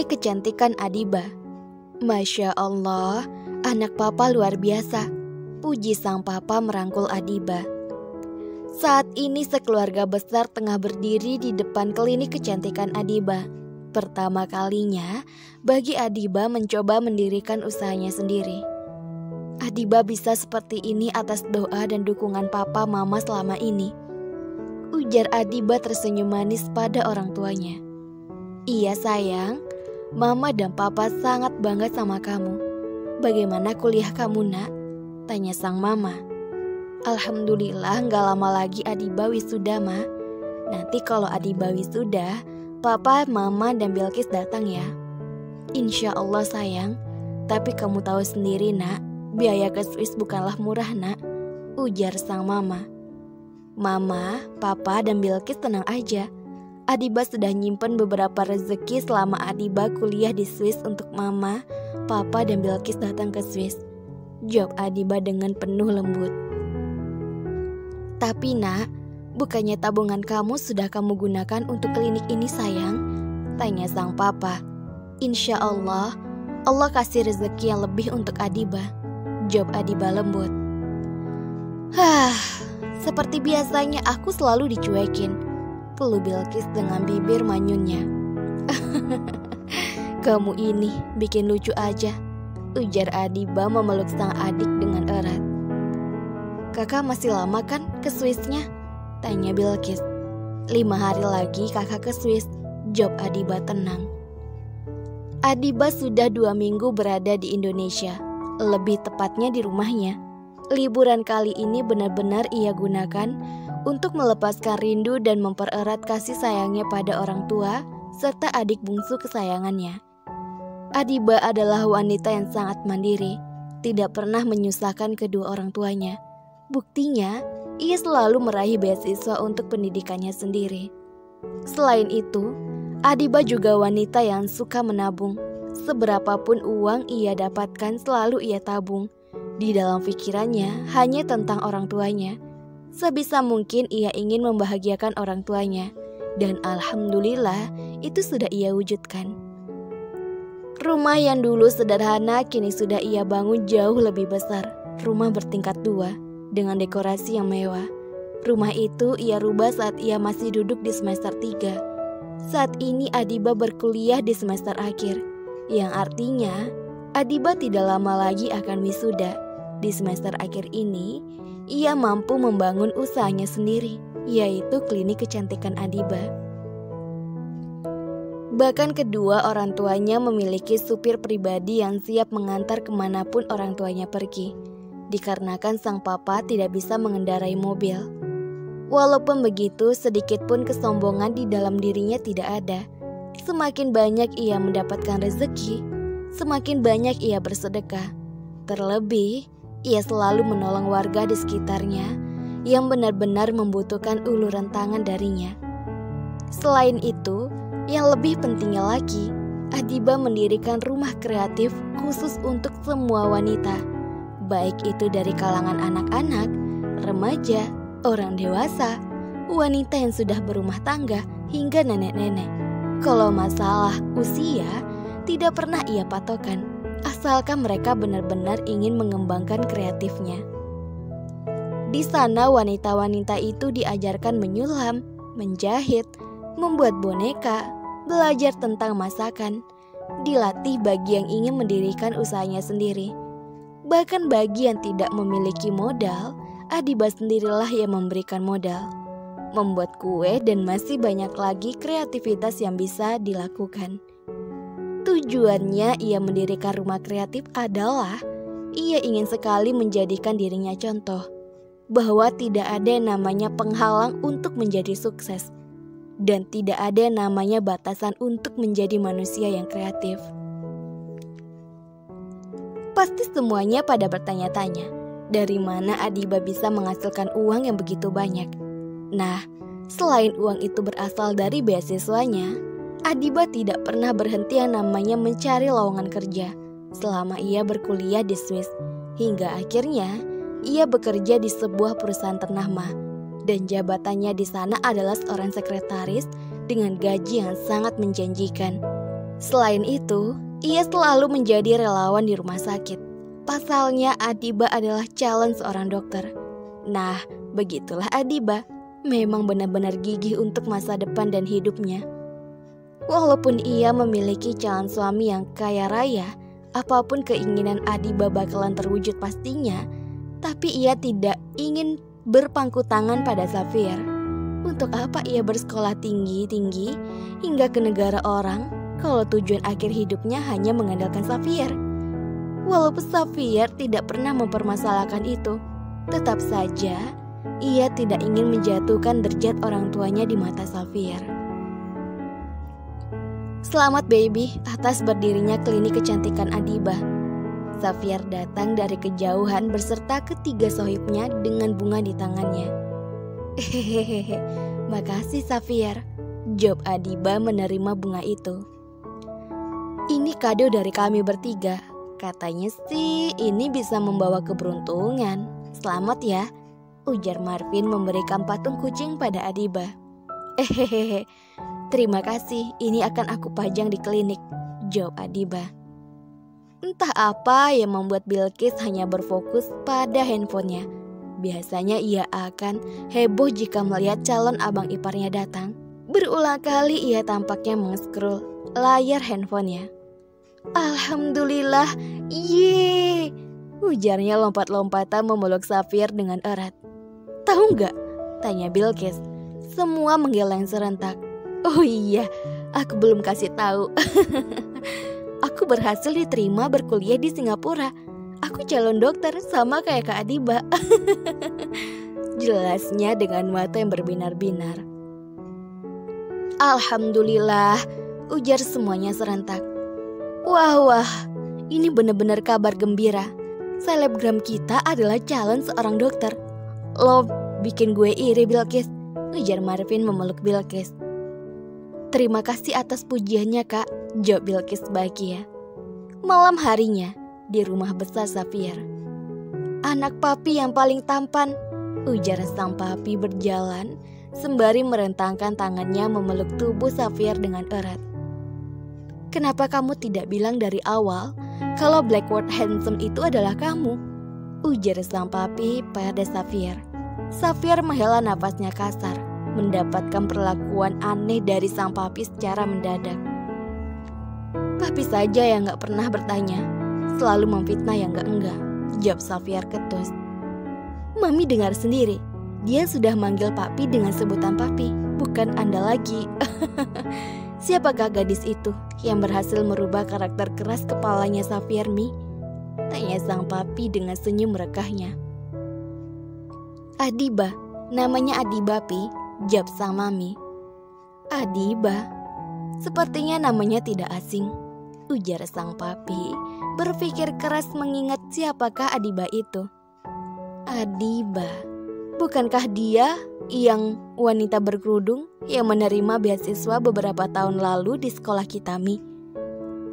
Klinik Kecantikan Adiba. Masya Allah, anak papa luar biasa. Puji sang papa merangkul Adiba. Saat ini sekeluarga besar tengah berdiri di depan klinik kecantikan Adiba. Pertama kalinya bagi Adiba mencoba mendirikan usahanya sendiri. Adiba bisa seperti ini atas doa dan dukungan papa mama selama ini. Ujar Adiba tersenyum manis pada orang tuanya. Iya sayang, mama dan papa sangat bangga sama kamu. Bagaimana kuliah kamu nak? Tanya sang mama. Alhamdulillah gak lama lagi Adiba wisuda ma. Nanti kalau Adiba wisuda, papa, mama, dan Bilkis datang ya. Insya Allah sayang. Tapi kamu tahu sendiri nak, biaya ke Swiss bukanlah murah nak. Ujar sang mama. Mama, papa, dan Bilkis tenang aja. Adiba sudah nyimpen beberapa rezeki selama Adiba kuliah di Swiss untuk mama, papa, dan Bilkis datang ke Swiss. Jawab Adiba dengan penuh lembut. Tapi nak, bukannya tabungan kamu sudah kamu gunakan untuk klinik ini sayang? Tanya sang papa. Insya Allah, Allah kasih rezeki yang lebih untuk Adiba. Jawab Adiba lembut. Seperti biasanya aku selalu dicuekin. Keluh Bilkis dengan bibir manyunnya. Kamu ini bikin lucu aja. Ujar Adiba memeluk sang adik dengan erat. Kakak masih lama kan ke Swissnya? Tanya Bilkis. 5 hari lagi kakak ke Swiss. Jawab Adiba tenang. Adiba sudah 2 minggu berada di Indonesia. Lebih tepatnya di rumahnya. Liburan kali ini benar-benar ia gunakan untuk melepaskan rindu dan mempererat kasih sayangnya pada orang tua serta adik bungsu kesayangannya. Adiba adalah wanita yang sangat mandiri, tidak pernah menyusahkan kedua orang tuanya. Buktinya, ia selalu meraih beasiswa untuk pendidikannya sendiri. Selain itu, Adiba juga wanita yang suka menabung. Seberapapun uang ia dapatkan selalu ia tabung. Di dalam pikirannya hanya tentang orang tuanya. Sebisa mungkin ia ingin membahagiakan orang tuanya. Dan alhamdulillah itu sudah ia wujudkan. Rumah yang dulu sederhana kini sudah ia bangun jauh lebih besar. Rumah bertingkat 2 dengan dekorasi yang mewah. Rumah itu ia rubah saat ia masih duduk di semester 3. Saat ini Adiba berkuliah di semester akhir, yang artinya Adiba tidak lama lagi akan wisuda. Di semester akhir ini, ia mampu membangun usahanya sendiri, yaitu klinik kecantikan Adiba. Bahkan kedua orang tuanya memiliki supir pribadi yang siap mengantar kemanapun orang tuanya pergi. Dikarenakan sang papa tidak bisa mengendarai mobil. Walaupun begitu, sedikit pun kesombongan di dalam dirinya tidak ada. Semakin banyak ia mendapatkan rezeki, semakin banyak ia bersedekah. Terlebih, ia selalu menolong warga di sekitarnya yang benar-benar membutuhkan uluran tangan darinya. Selain itu, yang lebih pentingnya lagi, Adiba mendirikan rumah kreatif khusus untuk semua wanita. Baik itu dari kalangan anak-anak, remaja, orang dewasa, wanita yang sudah berumah tangga, hingga nenek-nenek. Kalau masalah usia, tidak pernah ia patokan, asalkan mereka benar-benar ingin mengembangkan kreatifnya. Di sana wanita-wanita itu diajarkan menyulam, menjahit, membuat boneka, belajar tentang masakan, dilatih bagi yang ingin mendirikan usahanya sendiri. Bahkan bagi yang tidak memiliki modal, Adiba sendirilah yang memberikan modal. Membuat kue dan masih banyak lagi kreativitas yang bisa dilakukan. Tujuannya ia mendirikan rumah kreatif adalah ia ingin sekali menjadikan dirinya contoh bahwa tidak ada yang namanya penghalang untuk menjadi sukses dan tidak ada yang namanya batasan untuk menjadi manusia yang kreatif. Pasti semuanya pada bertanya-tanya, dari mana Adiba bisa menghasilkan uang yang begitu banyak? Nah, selain uang itu berasal dari beasiswanya, Adiba tidak pernah berhenti yang namanya mencari lowongan kerja selama ia berkuliah di Swiss. Hingga akhirnya, ia bekerja di sebuah perusahaan ternama. Dan jabatannya di sana adalah seorang sekretaris dengan gaji yang sangat menjanjikan. Selain itu, ia selalu menjadi relawan di rumah sakit. Pasalnya Adiba adalah calon seorang dokter. Nah, begitulah Adiba. Memang benar-benar gigih untuk masa depan dan hidupnya. Walaupun ia memiliki calon suami yang kaya raya, apapun keinginan Adiba bakalan terwujud pastinya. Tapi ia tidak ingin berpangku tangan pada Safir. Untuk apa ia bersekolah tinggi-tinggi hingga ke negara orang kalau tujuan akhir hidupnya hanya mengandalkan Safir? Walaupun Safir tidak pernah mempermasalahkan itu, tetap saja ia tidak ingin menjatuhkan derajat orang tuanya di mata Safir. Selamat baby atas berdirinya klinik kecantikan Adiba. Safir datang dari kejauhan beserta ketiga sohibnya dengan bunga di tangannya. Hehehe, makasih Safir, jawab Adiba menerima bunga itu. Ini kado dari kami bertiga. Katanya sih ini bisa membawa keberuntungan. Selamat ya, ujar Marvin memberikan patung kucing pada Adiba. Hehehe, terima kasih, ini akan aku pajang di klinik, jawab Adiba. Entah apa yang membuat Bilqis hanya berfokus pada handphonenya. Biasanya ia akan heboh jika melihat calon abang iparnya datang. Berulang kali ia tampaknya meng-scroll layar handphonenya. Alhamdulillah, yeay, ujarnya lompat-lompatan memeluk Safir dengan erat. Tahu nggak? Tanya Bilqis. Semua menggeleng serentak. Oh iya, aku belum kasih tahu. Aku berhasil diterima berkuliah di Singapura. Aku calon dokter sama kayak Kak Adiba. Jelasnya dengan mata yang berbinar-binar. Alhamdulillah, ujar semuanya serentak. Wah, ini benar-benar kabar gembira. Selebgram kita adalah calon seorang dokter. Lo bikin gue iri Bilqis, ujar Marvin memeluk Bilqis. Terima kasih atas pujiannya kak, jawab Bilqis bahagia. Malam harinya di rumah besar Safir. Anak papi yang paling tampan, ujar sang papi berjalan sembari merentangkan tangannya memeluk tubuh Safir dengan erat. Kenapa kamu tidak bilang dari awal kalau Blackwood Handsome itu adalah kamu? Ujar sang papi pada Safir. Safir menghela nafasnya kasar, mendapatkan perlakuan aneh dari sang papi secara mendadak. Papi saja yang gak pernah bertanya, selalu memfitnah yang enggak, jawab Safir ketus. Mami dengar sendiri, dia sudah manggil papi dengan sebutan papi, bukan Anda lagi. Siapakah gadis itu yang berhasil merubah karakter keras kepalanya Safir Mi? Tanya sang papi dengan senyum merekahnya. Adiba, namanya Adiba Pi, jawab sang mami. Adiba, sepertinya namanya tidak asing, ujar sang papi, berpikir keras mengingat siapakah Adiba itu. Adiba, bukankah dia yang wanita berkerudung yang menerima beasiswa beberapa tahun lalu di sekolah kita, Mi?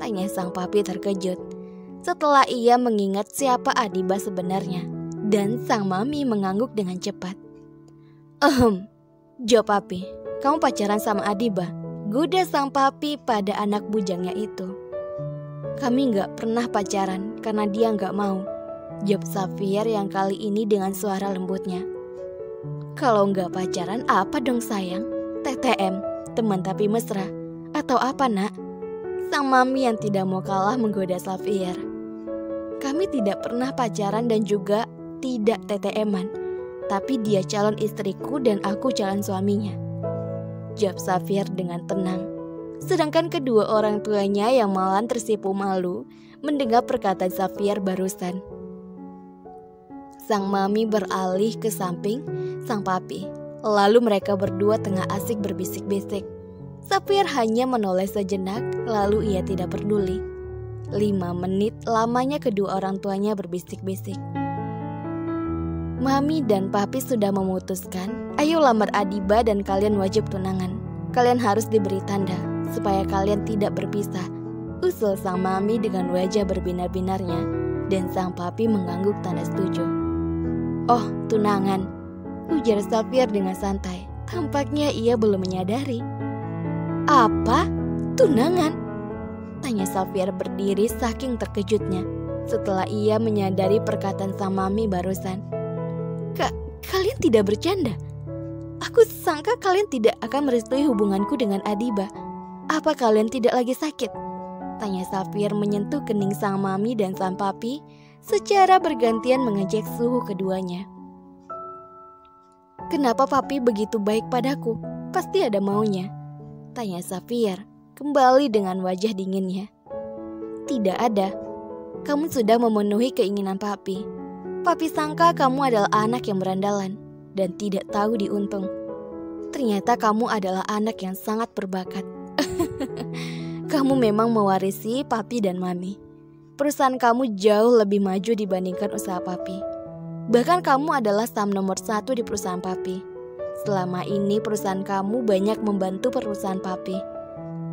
Tanya sang papi terkejut setelah ia mengingat siapa Adiba sebenarnya, dan sang mami mengangguk dengan cepat. Jawab papi, kamu pacaran sama Adiba? Goda sang papi pada anak bujangnya itu. Kami gak pernah pacaran karena dia gak mau, jawab Safir yang kali ini dengan suara lembutnya. Kalau nggak pacaran apa dong sayang? TTM, teman tapi mesra, atau apa nak? Sang mami yang tidak mau kalah menggoda Safir. Kami tidak pernah pacaran dan juga tidak TTM-an, tapi dia calon istriku dan aku calon suaminya, jawab Safir dengan tenang. Sedangkan kedua orang tuanya yang malah tersipu malu mendengar perkataan Safir barusan. Sang mami beralih ke samping sang papi. Lalu mereka berdua tengah asik berbisik-bisik. Safir hanya menoleh sejenak, lalu ia tidak peduli. 5 menit lamanya kedua orang tuanya berbisik-bisik. Mami dan papi sudah memutuskan, ayo lamar Adiba dan kalian wajib tunangan. Kalian harus diberi tanda supaya kalian tidak berpisah, usul sang mami dengan wajah berbinar-binarnya, dan sang papi mengangguk tanda setuju. Oh, tunangan, ujar Safir dengan santai. Tampaknya ia belum menyadari. Apa? Tunangan? Tanya Safir berdiri saking terkejutnya setelah ia menyadari perkataan sang mami barusan. Kalian tidak bercanda? Aku sangka kalian tidak akan merestui hubunganku dengan Adiba. Apa kalian tidak lagi sakit? Tanya Safir menyentuh kening sang mami dan sang papi secara bergantian mengecek suhu keduanya. Kenapa papi begitu baik padaku? Pasti ada maunya. Tanya Safir kembali dengan wajah dinginnya. Tidak ada. Kamu sudah memenuhi keinginan papi. Papi sangka kamu adalah anak yang berandalan dan tidak tahu diuntung. Ternyata kamu adalah anak yang sangat berbakat. Kamu memang mewarisi papi dan mami. Perusahaan kamu jauh lebih maju dibandingkan usaha papi. Bahkan kamu adalah saham nomor 1 di perusahaan papi. Selama ini perusahaan kamu banyak membantu perusahaan papi.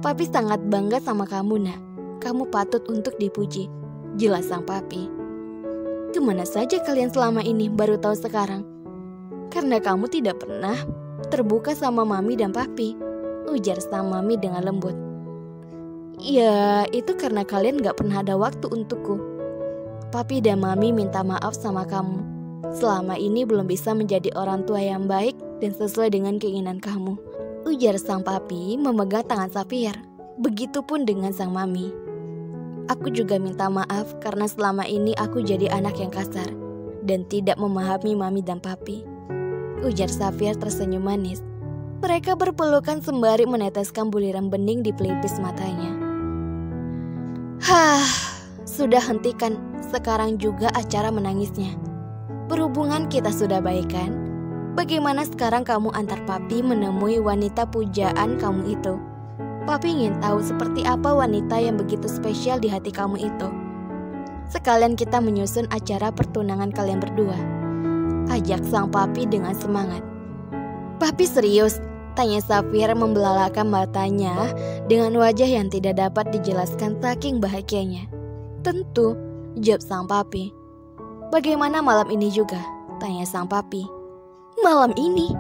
Papi sangat bangga sama kamu, nak. Kamu patut untuk dipuji, jelas sang papi. Kemana saja kalian selama ini baru tahu sekarang? Karena kamu tidak pernah terbuka sama mami dan papi, ujar sang mami dengan lembut. Ya, itu karena kalian gak pernah ada waktu untukku. Papi dan mami minta maaf sama kamu. Selama ini belum bisa menjadi orang tua yang baik dan sesuai dengan keinginan kamu, ujar sang papi memegang tangan Safir. Begitupun dengan sang mami. Aku juga minta maaf karena selama ini aku jadi anak yang kasar dan tidak memahami mami dan papi, ujar Safir tersenyum manis. Mereka berpelukan sembari meneteskan buliran bening di pelipis matanya. Sudah hentikan sekarang juga acara menangisnya. Berhubungan kita sudah baikan. Bagaimana sekarang kamu antar papi menemui wanita pujaan kamu itu? Papi ingin tahu seperti apa wanita yang begitu spesial di hati kamu itu. Sekalian kita menyusun acara pertunangan kalian berdua, ajak sang papi dengan semangat. Papi serius? Tanya Safir membelalakan matanya dengan wajah yang tidak dapat dijelaskan saking bahagianya. Tentu, jawab sang papi. Bagaimana malam ini juga? Tanya sang papi. Malam ini?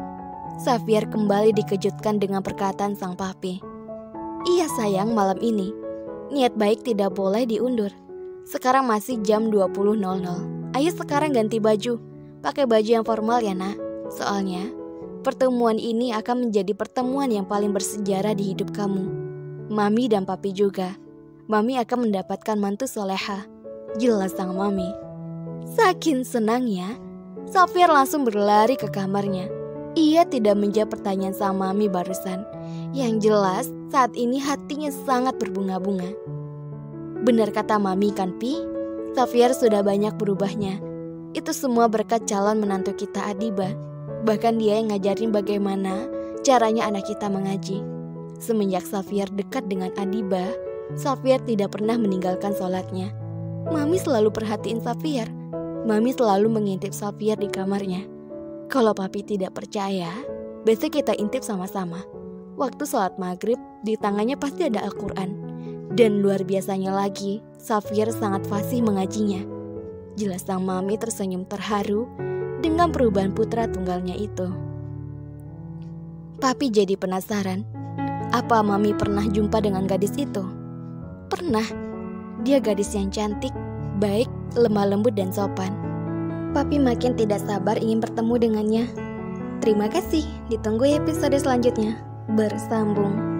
Safir kembali dikejutkan dengan perkataan sang papi. Iya sayang, malam ini. Niat baik tidak boleh diundur. Sekarang masih jam 20.00. Ayo sekarang ganti baju. Pakai baju yang formal ya nak. Soalnya pertemuan ini akan menjadi pertemuan yang paling bersejarah di hidup kamu. Mami dan papi juga. Mami akan mendapatkan mantu soleha, jelas sang mami. Saking senangnya, Safir langsung berlari ke kamarnya. Ia tidak menjawab pertanyaan sang mami barusan. Yang jelas saat ini hatinya sangat berbunga-bunga. Benar kata mami kan Pi? Safir sudah banyak berubahnya. Itu semua berkat calon menantu kita Adiba. Bahkan dia yang ngajarin bagaimana caranya anak kita mengaji. Semenjak Safir dekat dengan Adiba, Safir tidak pernah meninggalkan sholatnya. Mami selalu perhatiin Safir. Mami selalu mengintip Safir di kamarnya. Kalau papi tidak percaya, besok kita intip sama-sama. Waktu sholat maghrib, di tangannya pasti ada Al-Quran. Dan luar biasanya lagi, Safir sangat fasih mengajinya. Jelas sang mami tersenyum terharu dengan perubahan putra tunggalnya itu. Papi jadi penasaran, apa mami pernah jumpa dengan gadis itu? Pernah. Dia gadis yang cantik, baik, lemah lembut dan sopan. Papi makin tidak sabar ingin bertemu dengannya. Terima kasih, ditunggu episode selanjutnya. Bersambung.